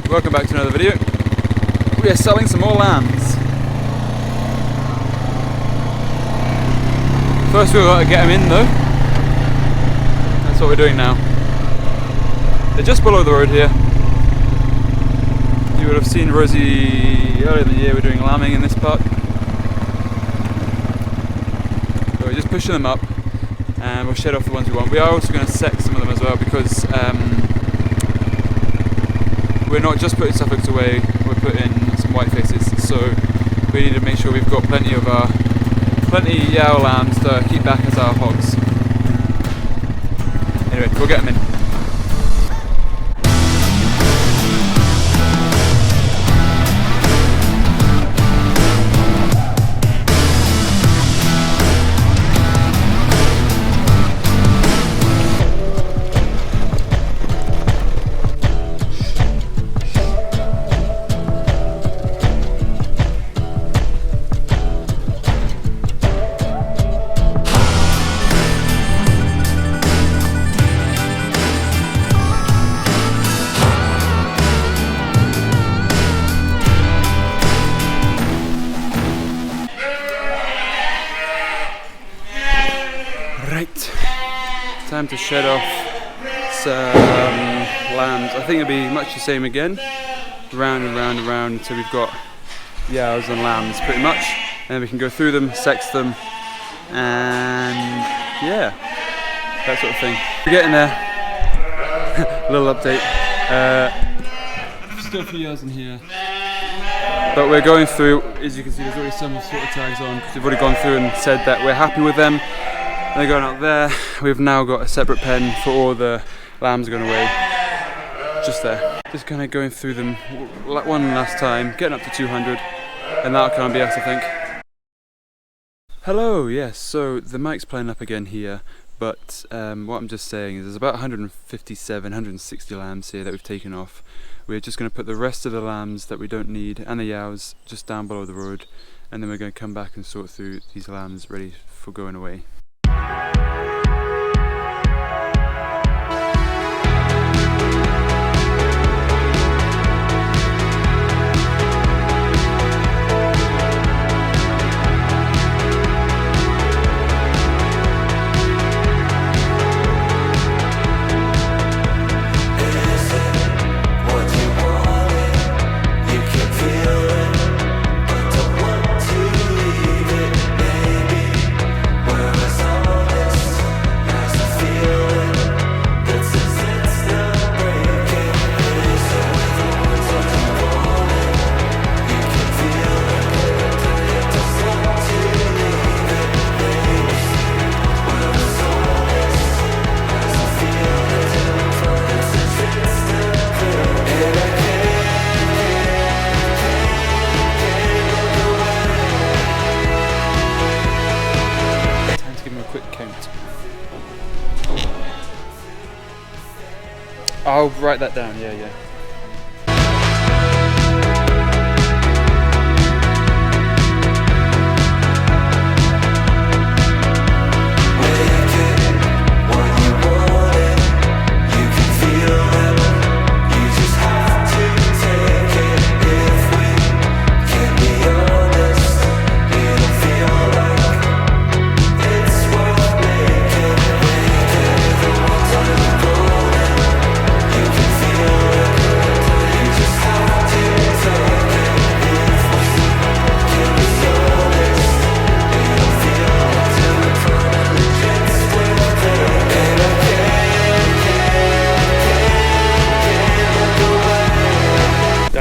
welcome back to another video. We are selling some more lambs. First we've got to get them in though. That's what we're doing now. They're just below the road here. You would have seen Rosie earlier in the year. We're doing lambing in this part. So we're just pushing them up and we'll shed off the ones we want. We are also going to sex some of them as well because we're not just putting Suffolks away, we're putting some white faces, so we need to make sure we've got plenty yow lambs to keep back as our hogs. Anyway, we'll get them in. Right, time to shed off some lambs. I think it'll be much the same again, round and round and round until we've got yows and lambs pretty much, and then we can go through them, sex them, and yeah, that sort of thing. We're getting there. A little update. Still a few yows in here, but we're going through. As you can see, there's already some sort of tags on because we've already gone through and said that we're happy with them. They're going out there. We've now got a separate pen for all the lambs going away. Just there. Just kind of going through them one last time, getting up to 200, and that'll kind of be us, I think. Hello, yes, so the mic's playing up again here, but what I'm just saying is there's about 157, 160 lambs here that we've taken off. We're just going to put the rest of the lambs that we don't need and the yows just down below the road, and then we're going to come back and sort through these lambs ready for going away. I'll write that down, yeah.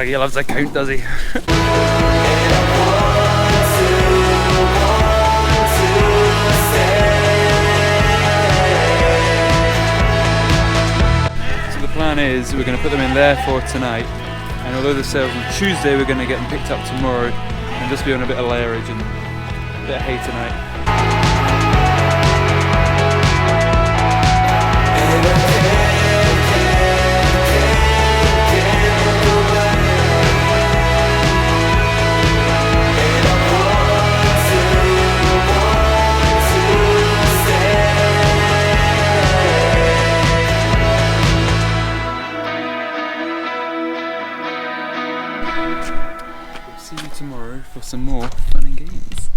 He loves a count, does he? So the plan is we're going to put them in there for tonight, and although the sale's on Tuesday, we're going to get them picked up tomorrow and just be on a bit of layerage and a bit of hay tonight. tomorrow for some more fun and games.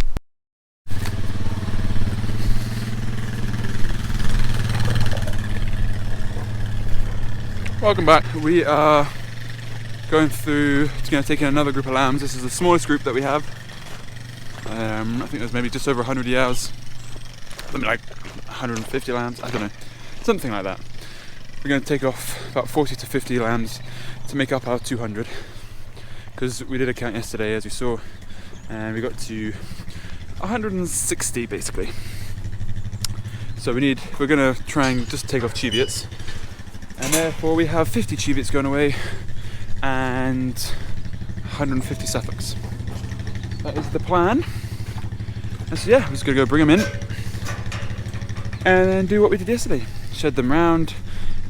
Welcome back. We are going through, going to take in another group of lambs. This is the smallest group that we have. I think there's maybe just over 100 ewes. Something like 150 lambs, I don't know. Something like that. We're going to take off about 40 to 50 lambs to make up our 200. Because we did a count yesterday, as you saw, and we got to 160 basically. So we're going to try and just take off Cheviots. And therefore we have 50 Cheviots going away and 150 Suffolks. That is the plan. And so yeah, I'm just gonna go bring them in and then do what we did yesterday. Shed them round,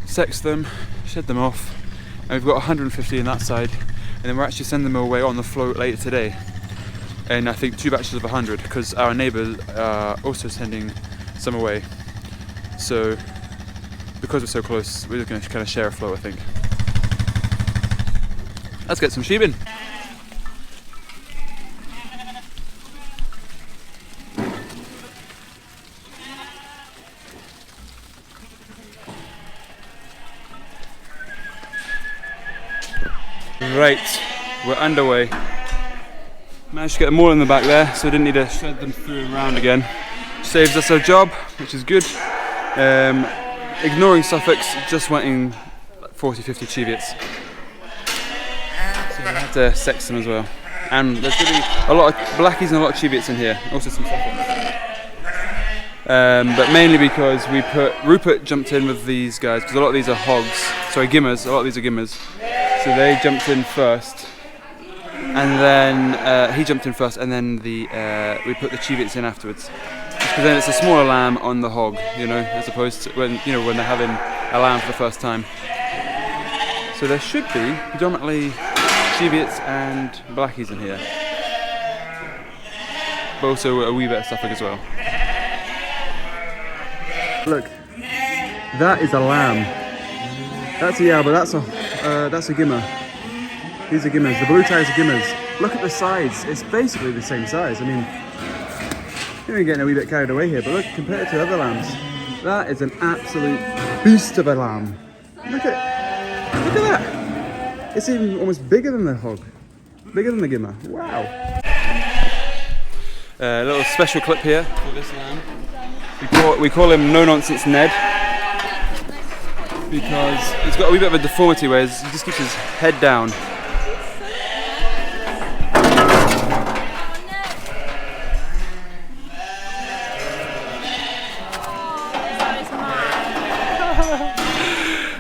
sex them, shed them off. And we've got 150 on that side. And then we're actually sending them away on the float later today. And I think 2 batches of 100 because our neighbour are also sending some away. So because we're so close, we're just going to kind of share a flow, I think. Let's get some sheep in. Right, we're underway. Managed to get them all in the back there, so we didn't need to shed them through and round again. Saves us our job, which is good. Ignoring Suffolks, just wanting 40-50 Cheviots. So we have to sex them as well. And there's going to be a lot of blackies and a lot of Cheviots in here, also some Suffolks. But mainly because Rupert jumped in with these guys, because a lot of these are hogs, sorry, gimmers, a lot of these are gimmers. So they jumped in first, and then he jumped in first, and then we put the Cheviots in afterwards. Because then it's a smaller lamb on the hog, you know, as opposed to when they're having a lamb for the first time. So there should be predominantly Cheviots and blackies in here, but also a wee bit of Suffolk as well. Look, that is a lamb. That's a yow, but that's a gimmer. These are gimmers. The blue ties are gimmers. Look at the size. It's basically the same size. I mean, we're getting a wee bit carried away here, but look, compared to other lambs, that is an absolute beast of a lamb. Look at that. It's even almost bigger than the hog, bigger than the gimmer. Wow. A little special clip here for this lamb. We call him No Nonsense Ned because he's got a wee bit of a deformity where he just keeps his head down.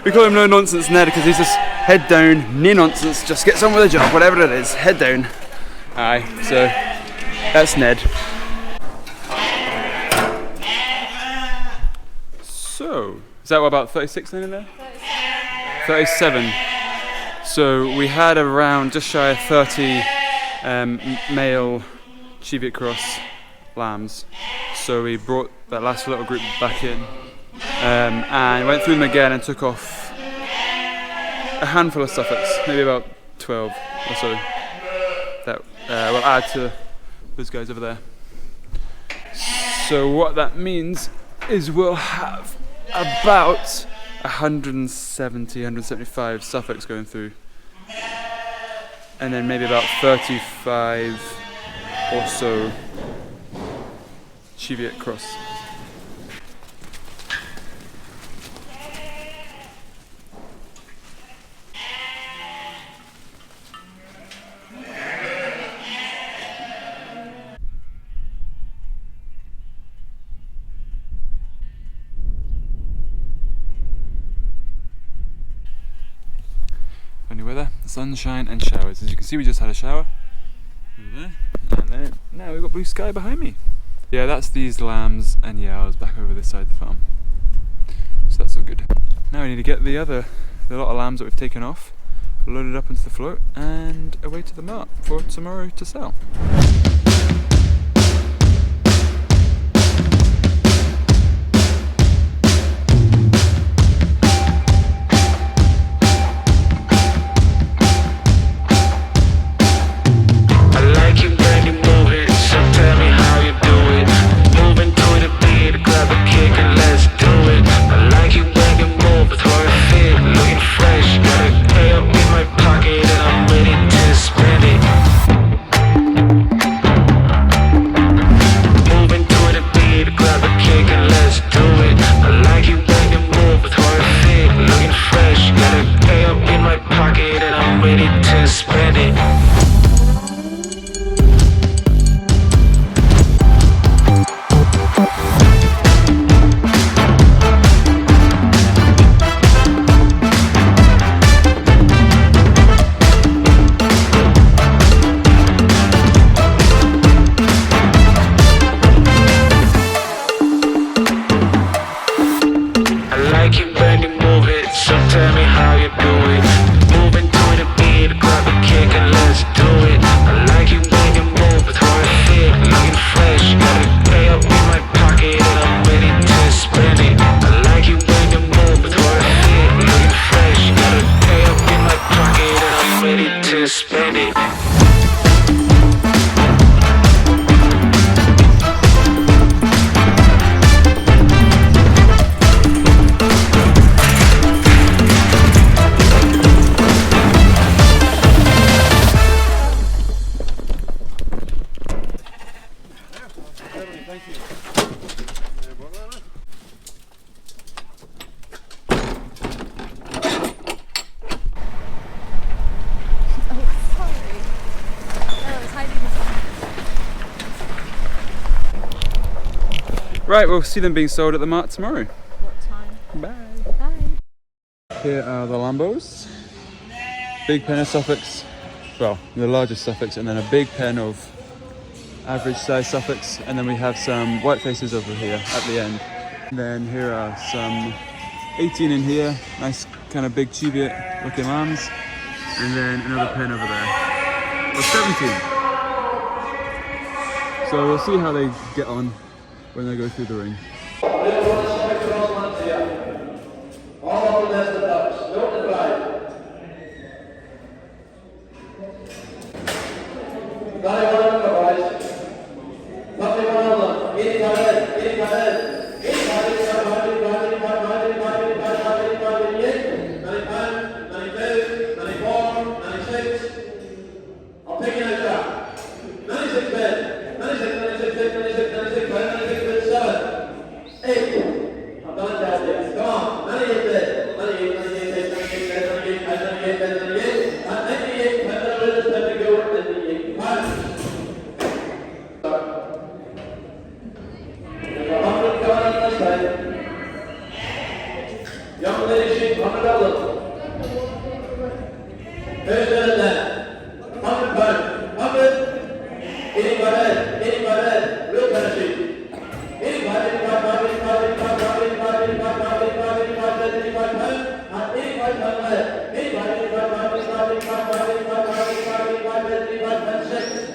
We call him No Nonsense Ned because he's just head down, no nonsense, just gets on with the job, whatever it is, head down. Aye, so that's Ned. So, is that what, about 36 then in there? 37. So we had around just shy of 30 male Cheviot cross lambs. So we brought that last little group back in. And went through them again and took off a handful of Suffolks, maybe about 12 or so, that we'll add to those guys over there. So what that means is we'll have about 170, 175 Suffolks going through, and then maybe about 35 or so Cheviot cross. Funny weather, sunshine and showers. As you can see, we just had a shower over there, and then now we've got blue sky behind me. Yeah, that's these lambs and yows back over this side of the farm. So that's all good. Now we need to get the lot of lambs that we've taken off, loaded up into the float and away to the mart for tomorrow to sell. I like it. Right, we'll see them being sold at the mart tomorrow. What time? Bye. Bye. Here are the Lambos. Big pen of Suffolks. Well, the largest Suffolks, and then a big pen of average size Suffolks, and then we have some white faces over here at the end. And then here are some 18 in here, nice kind of big Cheviot looking lambs, and then another pen over there of 17. So we'll see how they get on when they go through the ring. All of the nested ducks, don't divide. Not one of them, guys. Not one of them. 85 head, 85 head. 85, 95, 92, 94, 96. I'll take you out that. 96 bed. 96, 96, 96, 96, 96, 7. 8. I'm done it down there. Come on. 98 bed. 98, 98, 98, 98, 98, 98, 98, 98, 98, 98, young lady sheep, $100. Who's doing that? £100. 100. 85 head. 85 head. Real kind of sheep. 85, 85, 85, 85, 85, 85, 85, 85, 85 pounds. And 85 pound lead. 85, 85, 85, 85, 85, 85, 85, 85, 6.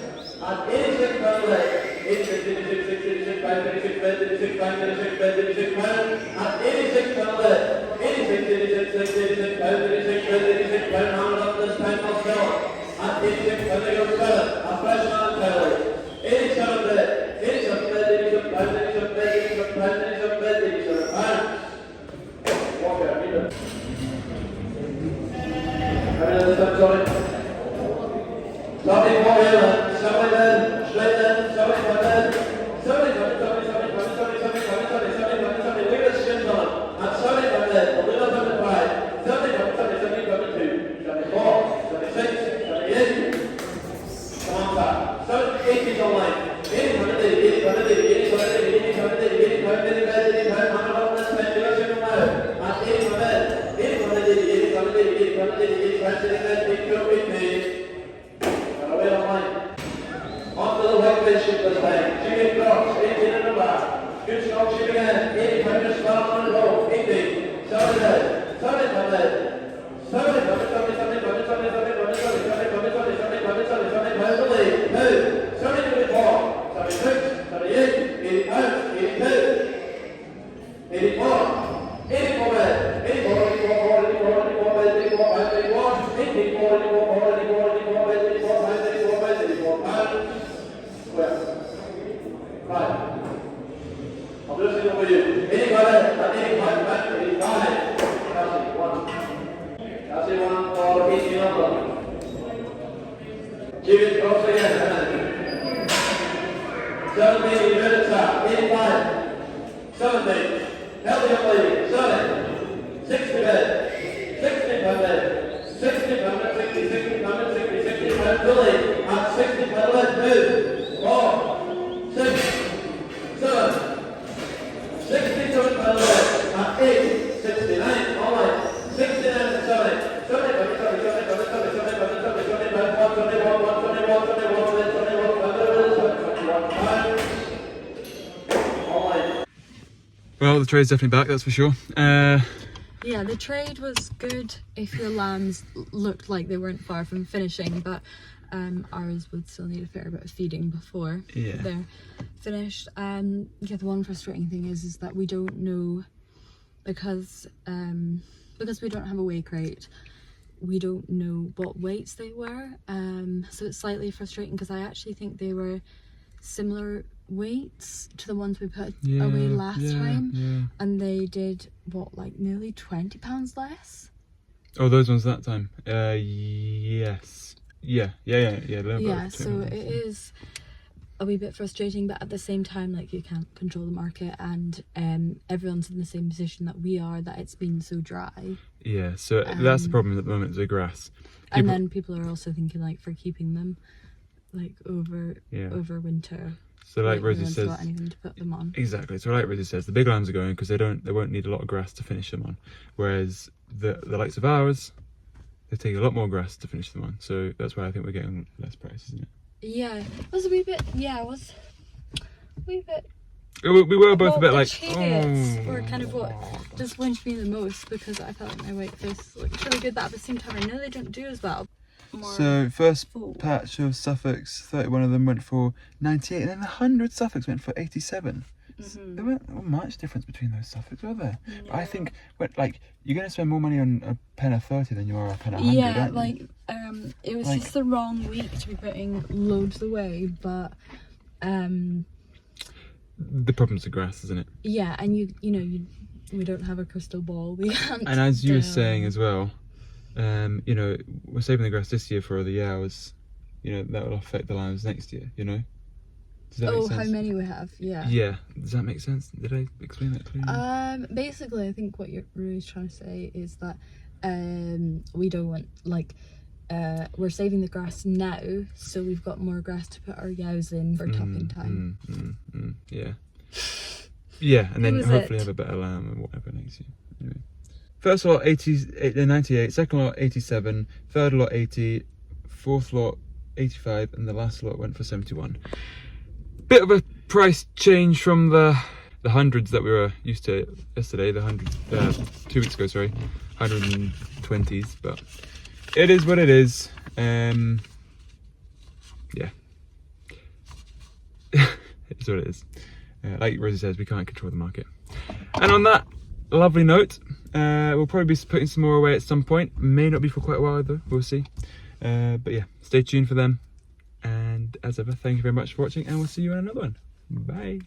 And 86 pound lead. 86, 86, 86, 86, 86, 86, 86 pound, and 86 pound lead. 86, 86, 86 pound, 86, 86 pound, hammered up this time of fella. And 86 pound, they go to a fresh man belly. 87 lead, 87 lead, 87 pound, 87 lead, 87 pound, 87 lead, 87 pound. Walk out, read it. Have you done sorry? Somebody walk in, somebody then, straight then, somebody come in. Somebody, look at the skins on it. And somebody come in, a little 75. 72, 74, 76, 78. Come on, back. 80's online. 80, 100, 80, 100, 80, 100, 80, 100, 80, 100, 80, 100, 100, this time, you're single now. And 80, 100, 80, 100, 80, 100, 80, 100, 80, 100, 80, and away online. Onto the white fish sheep this time. Chicken crops, 18 in the back. Good stock sheep again. 80 pounders starts on the roll. 80. 70 head. 70 pound head. 70, 70, 70, 70, 70, 70, 70, 70, 70, 70, 70, 70, 70 pounds a lead. 2. 70, 74. 76. 78. 80 pounds. 82. 84. 84 head. 84, 84, 84, 84, 84, 84, 84, 84, 84, 84, 84, 84, 84 pounds. Well, right. I'm just saying over you. 85, 85, 85. Cassie, 1. Cassie, 1 for 18 number. Cheviot cross again. 70, units up. 85. 70. Healthy young lady. 70. 60 bed. 60 pound bed. 60 pound bed. 60, 60 pound bed. 60, 60 pound Billy. And 60 pound bed. 2. 4, 6, 7, 67 pound lead, and 8, 69, all right, 69 and 70, 70, 70, 70, 70, 70, 70, 70, 71, 21, 21, 21, 21, all right. Well, the trade's definitely back, that's for sure. Yeah, the trade was good if your lambs looked like they weren't far from finishing, but ours would still need a fair bit of feeding before they're finished. Yeah, the one frustrating thing is that we don't know, because we don't have a weigh crate, we don't know what weights they were. So it's slightly frustrating, because I actually think they were similar weights to the ones we put away last time, and they did what, like nearly 20 pounds less. Oh, those ones that time. Yes. Yeah. So it is a wee bit frustrating, but at the same time, like, you can't control the market, and everyone's in the same position that we are, that it's been so dry. Yeah, so that's the problem at the moment, the grass. And then people are also thinking, like, for keeping them like over winter. So like Rosie no one's says, got anything to put them on. exactly. So like Rosie says, the big lambs are going because they won't need a lot of grass to finish them on, whereas the likes of ours, they take a lot more grass to finish them on. So that's why I think we're getting less price, isn't it? Yeah, it was a wee bit. Yeah, it was a wee bit. We were both a bit the like, chariots were kind of what just winched me the most, because I felt like my white face looked really good, but at the same time I know they don't do as well. So first full. patch of Suffolks, 31 of them went for 98, and then the 100 Suffolks went for 87. Mm-hmm. There weren't much difference between those Suffolks, were there? No. I think like you're going to spend more money on a pen of 30 than you are a pen of 100. Yeah, aren't you? like it was just the wrong week to be putting loads away, but the problem's the grass, isn't it? yeah, and we don't have a crystal ball. We can't. And as you were saying as well, you know, we're saving the grass this year for the hours. You know, that will affect the lambs next year. You know. Does that make sense? How many we have? Yeah. Yeah. Does that make sense? Did I explain that clearly? Basically, I think what you're really trying to say is that we don't want, like, we're saving the grass now, so we've got more grass to put our ewes in for topping time. Yeah. Yeah, and then was hopefully it? have a better lamb and whatever next year. Anyway. First lot 98, second lot 87, third lot 80, fourth lot 85, and the last lot went for 71. Bit of a price change from the hundreds that we were used to yesterday, the hundreds 2 weeks ago, sorry, 120s, but it is what it is. Yeah. It's what it is. Like Rosie says, we can't control the market. And on that lovely note, we'll probably be putting some more away at some point. May not be for quite a while though, we'll see. But yeah, stay tuned for them. And as ever, thank you very much for watching, and we'll see you in another one. Bye.